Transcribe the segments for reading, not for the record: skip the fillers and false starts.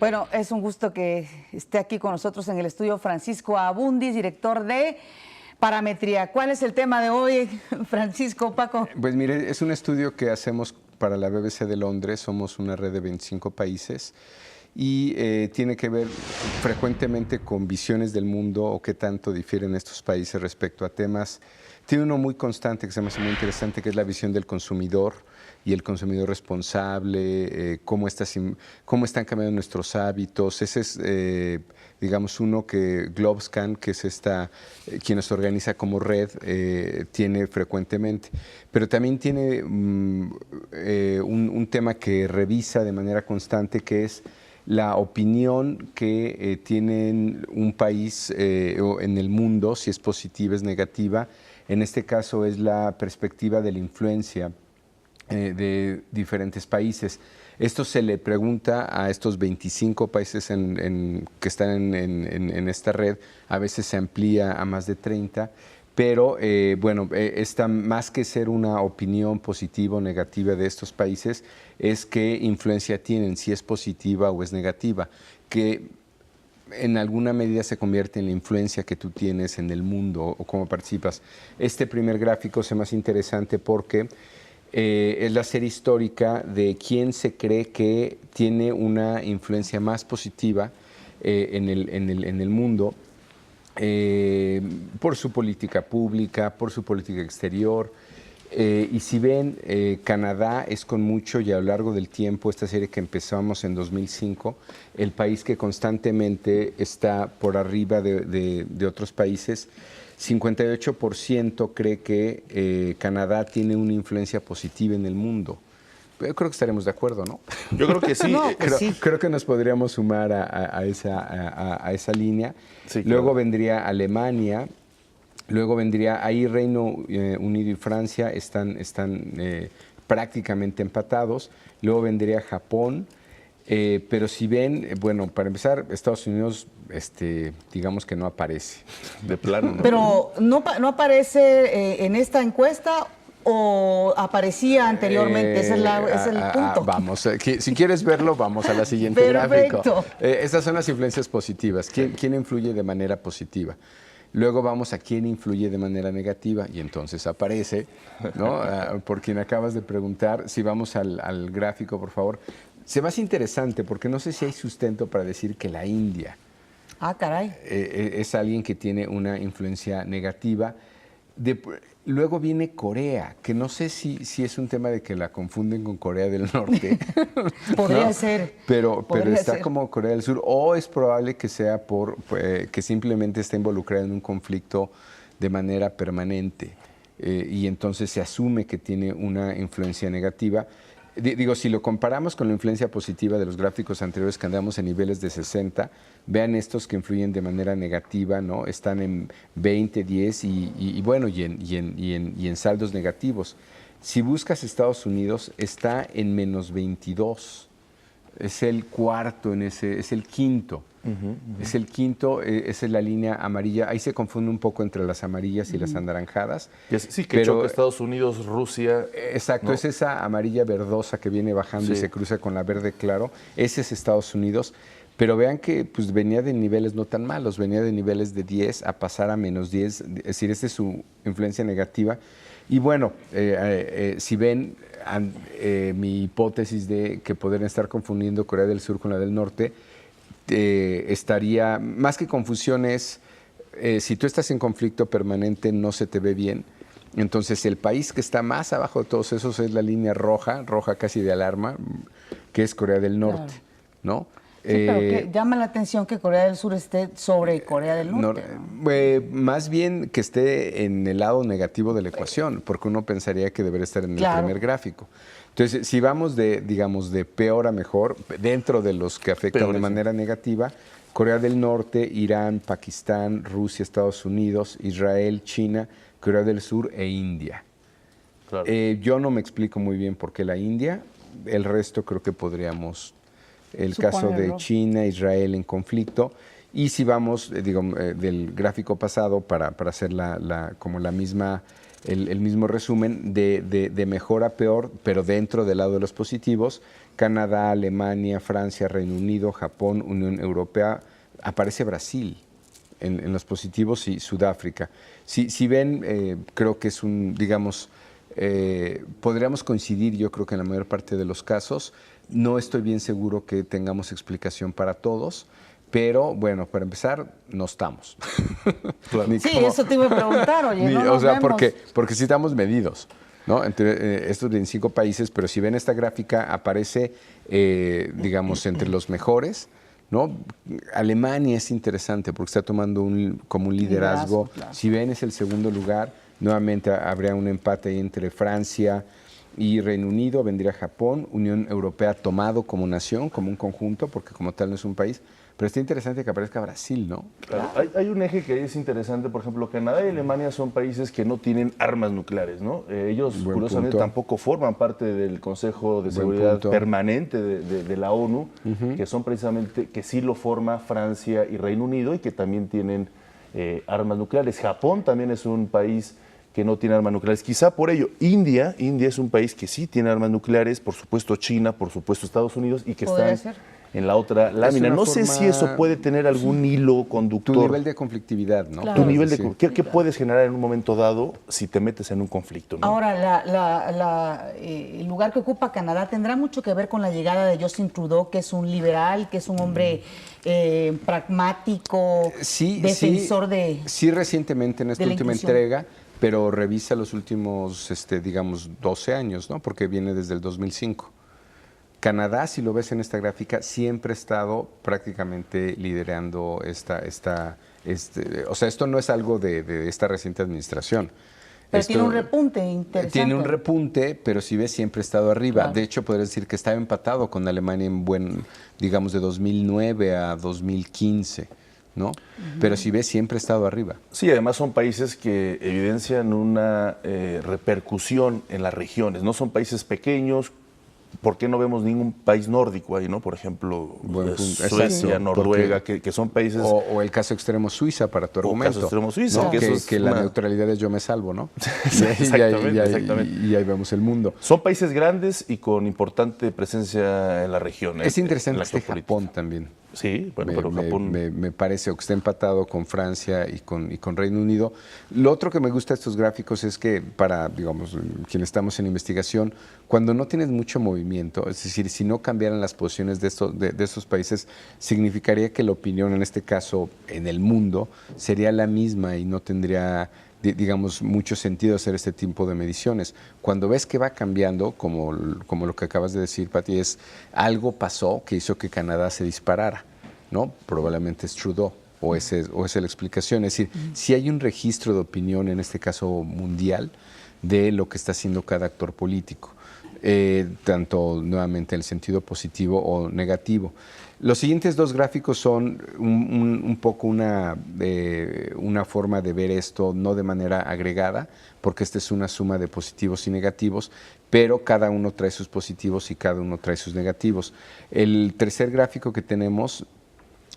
Bueno, es un gusto que esté aquí con nosotros en el estudio Francisco Abundis, director de Parametría. ¿Cuál es el tema de hoy, Francisco, Paco? Pues mire, es un estudio que hacemos para la BBC de Londres, somos una red de 25 países y tiene que ver frecuentemente con visiones del mundo o qué tanto difieren estos países respecto a temas. Tiene uno muy constante que se me hace muy interesante, que es la visión del consumidor y el consumidor responsable, cómo están cambiando nuestros hábitos. Ese es, digamos, uno que Globscan, que es quien nos organiza como red, tiene frecuentemente. Pero también tiene un tema que revisa de manera constante, que es la opinión que tienen un país o en el mundo, si es positiva, es negativa. En este caso es la perspectiva de la influencia de diferentes países. Esto se le pregunta a estos 25 países que están en esta red, a veces se amplía a más de 30, pero bueno, esta, más que ser una opinión positiva o negativa de estos países, es qué influencia tienen, si es positiva o es negativa, que en alguna medida se convierte en la influencia que tú tienes en el mundo o cómo participas. Este primer gráfico es más interesante porque es la serie histórica de quién se cree que tiene una influencia más positiva en el mundo por su política pública, por su política exterior. Y si ven, Canadá es con mucho, y a lo largo del tiempo, esta serie que empezamos en 2005, el país que constantemente está por arriba de otros países. 58% cree que Canadá tiene una influencia positiva en el mundo. Yo creo que estaremos de acuerdo, ¿no? Yo creo que sí. No, pues sí. Creo que nos podríamos sumar a esa línea. Sí, Luego claro. vendría Alemania. Luego vendría ahí Reino Unido y Francia, están prácticamente empatados. Luego vendría Japón. Pero si ven, bueno, para empezar, Estados Unidos, digamos que no aparece. De plano, ¿no? Pero ¿no aparece en esta encuesta o aparecía anteriormente? Ese es el punto. Vamos, si quieres verlo, vamos a la siguiente Perfecto. gráfico. Estas son las influencias positivas. ¿Quién influye de manera positiva? Luego vamos a quién influye de manera negativa y entonces aparece, ¿no? Por quien acabas de preguntar. Si vamos al gráfico, por favor. Se me hace interesante porque no sé si hay sustento para decir que la India Ah, caray. es alguien que tiene una influencia negativa. Luego viene Corea, que no sé si es un tema de que la confunden con Corea del Norte. Podría ¿no? ser. Pero Podría está ser. como Corea del Sur, o es probable que sea que simplemente está involucrada en un conflicto de manera permanente y entonces se asume que tiene una influencia negativa. Digo, si lo comparamos con la influencia positiva de los gráficos anteriores que andamos en niveles de 60, vean estos que influyen de manera negativa, ¿no? Están en 20, 10 y bueno, y en saldos negativos. Si buscas Estados Unidos, está en menos 22. Es el cuarto es el quinto. Es el quinto, esa es la línea amarilla. Ahí se confunde un poco entre las amarillas y las anaranjadas. Sí, que choca Estados Unidos, Rusia. Exacto, ¿no? es esa amarilla verdosa que viene bajando y Sí. se cruza con la verde claro. Ese es Estados Unidos. Pero vean que pues, venía de niveles no tan malos, venía de niveles de 10 a pasar a menos 10. Es decir, esta es su influencia negativa. Y bueno, si ven mi hipótesis de que podrían estar confundiendo Corea del Sur con la del Norte, estaría, más que confusiones, si tú estás en conflicto permanente no se te ve bien. Entonces el país que está más abajo de todos esos es la línea roja casi de alarma, que es Corea del Norte, Claro. ¿no? Sí, pero que llama la atención que Corea del Sur esté sobre Corea del Norte. Más bien que esté en el lado negativo de la ecuación, porque uno pensaría que debería estar en Claro. el primer gráfico. Entonces, si vamos digamos, de peor a mejor, dentro de los que afectan Peor, de sí. manera negativa, Corea del Norte, Irán, Pakistán, Rusia, Estados Unidos, Israel, China, Corea del Sur e India. Claro. Yo no me explico muy bien por qué la India, el resto creo que podríamos, el caso de Suponerlo. China, Israel en conflicto, y si vamos, del gráfico pasado para hacer como la misma el mismo resumen, de mejor a peor, pero dentro del lado de los positivos, Canadá, Alemania, Francia, Reino Unido, Japón, Unión Europea, aparece Brasil en los positivos y Sudáfrica. Si ven, creo que es digamos, podríamos coincidir, yo creo que en la mayor parte de los casos. No estoy bien seguro que tengamos explicación para todos, pero bueno, para empezar, no estamos. Claro. Sí, eso te iba a preguntar, oye, no nos vemos. Porque sí estamos medidos, ¿no? Entre estos 25 países, pero si ven esta gráfica, aparece, digamos, entre los mejores, ¿no? Alemania es interesante porque está tomando como un liderazgo. Claro. Si ven, es el segundo lugar. Nuevamente habría un empate ahí entre Francia y Reino Unido, vendría Japón, Unión Europea tomado como nación, como un conjunto, porque como tal no es un país. Pero está interesante que aparezca Brasil, ¿no? Claro. Hay un eje que es interesante, por ejemplo, Canadá y Alemania son países que no tienen armas nucleares, ¿no? Ellos, curiosamente, tampoco forman parte del Consejo de Seguridad Permanente de la ONU, que son precisamente, que sí lo forma Francia y Reino Unido y que también tienen armas nucleares. Japón también es un país que no tiene armas nucleares. Quizá por ello, India es un país que sí tiene armas nucleares, por supuesto China, por supuesto Estados Unidos, y que están en la otra lámina. No sé si eso puede tener algún hilo conductor. Tu nivel de conflictividad, ¿no? Claro. Tu nivel de ¿Qué puedes generar en un momento dado si te metes en un conflicto, ¿no? Ahora, el lugar que ocupa Canadá tendrá mucho que ver con la llegada de Justin Trudeau, que es un liberal, que es un hombre pragmático, defensor de... Sí, recientemente en esta última entrega, pero revisa los últimos, digamos, 12 años, ¿no? Porque viene desde el 2005. Canadá, si lo ves en esta gráfica, siempre ha estado prácticamente liderando o sea, esto no es algo de esta reciente administración. Pero tiene un repunte interesante. Tiene un repunte, pero si ves, siempre ha estado arriba. Claro. De hecho, podrías decir que estaba empatado con Alemania digamos, de 2009 a 2015. ¿No? Pero si ves, siempre ha estado arriba. Sí, además son países que evidencian una repercusión en las regiones. No son países pequeños. ¿Por qué no vemos ningún país nórdico ahí, no? Por ejemplo, Suecia, Noruega, que son países... O el caso extremo Suiza, para tu argumento. El caso extremo Suiza. ¿No? Que la neutralidad es yo me salvo, ¿no? Exactamente. Y ahí vemos el mundo. Son países grandes y con importante presencia en la región. Es interesante que esté Japón también. Sí, bueno, pero Japón... Me parece que está empatado con Francia y con Reino Unido. Lo otro que me gusta de estos gráficos es que para, digamos, quienes estamos en investigación, cuando no tienes mucho movimiento, es decir, si no cambiaran las posiciones de estos países, significaría que la opinión, en este caso, en el mundo, sería la misma y no tendría, digamos, mucho sentido hacer este tipo de mediciones. Cuando ves que va cambiando, como lo que acabas de decir, Pati, algo pasó que hizo que Canadá se disparara, ¿no? Probablemente es Trudeau, o esa es la explicación. Es decir, si hay un registro de opinión, en este caso mundial, de lo que está haciendo cada actor político, tanto nuevamente en el sentido positivo o negativo. Los siguientes dos gráficos son un poco una forma de ver esto, no de manera agregada, porque esta es una suma de positivos y negativos, pero cada uno trae sus positivos y cada uno trae sus negativos. El tercer gráfico que tenemos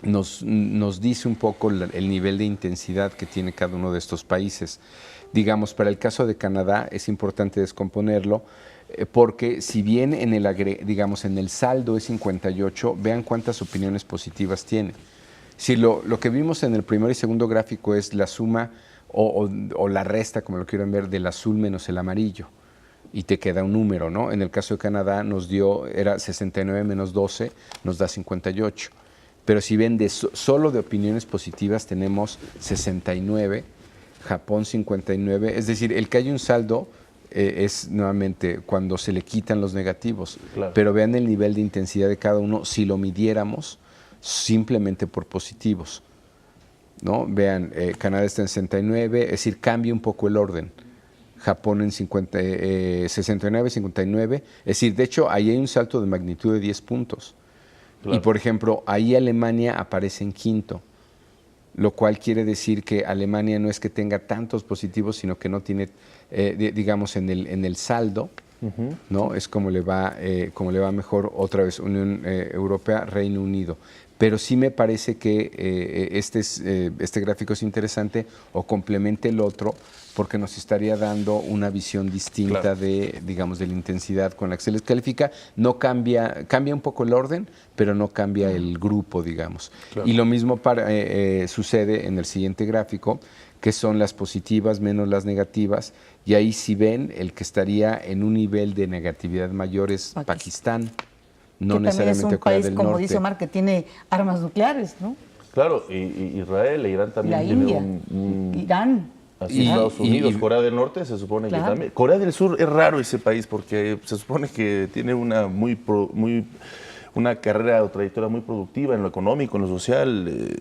nos dice un poco el nivel de intensidad que tiene cada uno de estos países. Digamos, para el caso de Canadá es importante descomponerlo, porque si bien en el saldo es 58, vean cuántas opiniones positivas tiene. Si lo que vimos en el primer y segundo gráfico es la suma o la resta, como lo quieran ver, del azul menos el amarillo, y te queda un número, ¿no? En el caso de Canadá era 69 menos 12, nos da 58. Pero si ven, solo de opiniones positivas tenemos 69, Japón 59, es decir, el que hay un saldo es nuevamente cuando se le quitan los negativos. Claro. Pero vean el nivel de intensidad de cada uno si lo midiéramos simplemente por positivos, ¿no? Vean, Canadá está en 69, es decir, cambia un poco el orden. Japón en 69, 59, es decir, de hecho, ahí hay un salto de magnitud de 10 puntos. Claro. Y, por ejemplo, ahí Alemania aparece en quinto, lo cual quiere decir que Alemania no es que tenga tantos positivos, sino que no tiene, digamos, en el saldo, ¿no? Es como le va mejor otra vez Unión Europea, Reino Unido. Pero sí me parece que este gráfico es interesante o complementa el otro porque nos estaría dando una visión distinta de la intensidad con la que se les califica. No cambia un poco el orden, pero no cambia el grupo, digamos. Claro. Y lo mismo sucede en el siguiente gráfico, que son las positivas menos las negativas, y ahí si ven, el que estaría en un nivel de negatividad mayor es Pakistán. No necesariamente es un país, como dice Omar, que tiene armas nucleares, ¿no? Claro, y Israel e Irán también tienen Irán. Así Estados Unidos, Corea del Norte se supone que también. Corea del Sur es raro ese país porque se supone que tiene una carrera o trayectoria muy productiva en lo económico, en lo social,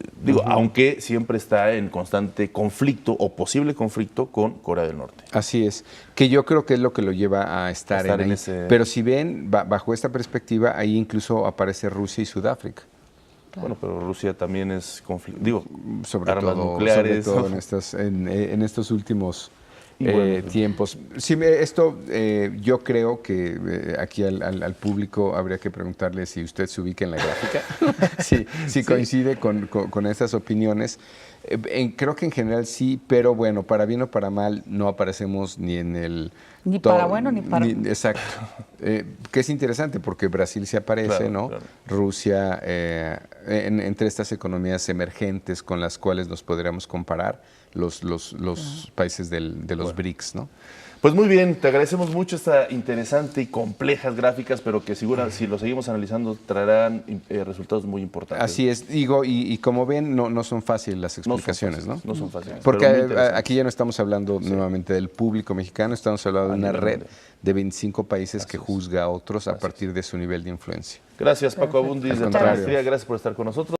aunque siempre está en constante conflicto o posible conflicto con Corea del Norte. Así es, que yo creo que es lo que lo lleva a estar en ahí. Pero si ven, bajo esta perspectiva, ahí incluso aparece Rusia y Sudáfrica. Claro. Bueno, pero Rusia también es conflicto, armas nucleares. Sobre todo en estos últimos tiempos. Sí, yo creo que aquí al público habría que preguntarle si usted se ubica en la gráfica, si coincide con estas opiniones. Creo que en general sí, pero bueno, para bien o para mal, no aparecemos ni en el... Ni para bueno ni para... Exacto. Que es interesante porque Brasil se aparece, ¿no? Claro. Rusia, entre estas economías emergentes con las cuales nos podríamos comparar, los países de los BRICS, ¿no? Pues muy bien, te agradecemos mucho esta interesante y complejas gráficas, pero que si lo seguimos analizando traerán resultados muy importantes. Así es, digo, y como ven, no son fáciles las explicaciones, ¿no? No son fáciles. Porque aquí ya no estamos hablando nuevamente del público mexicano, estamos hablando de una red de 25 países que juzga a otros a partir de su nivel de influencia. Gracias, Paco Abundis de Maestría, gracias por estar con nosotros.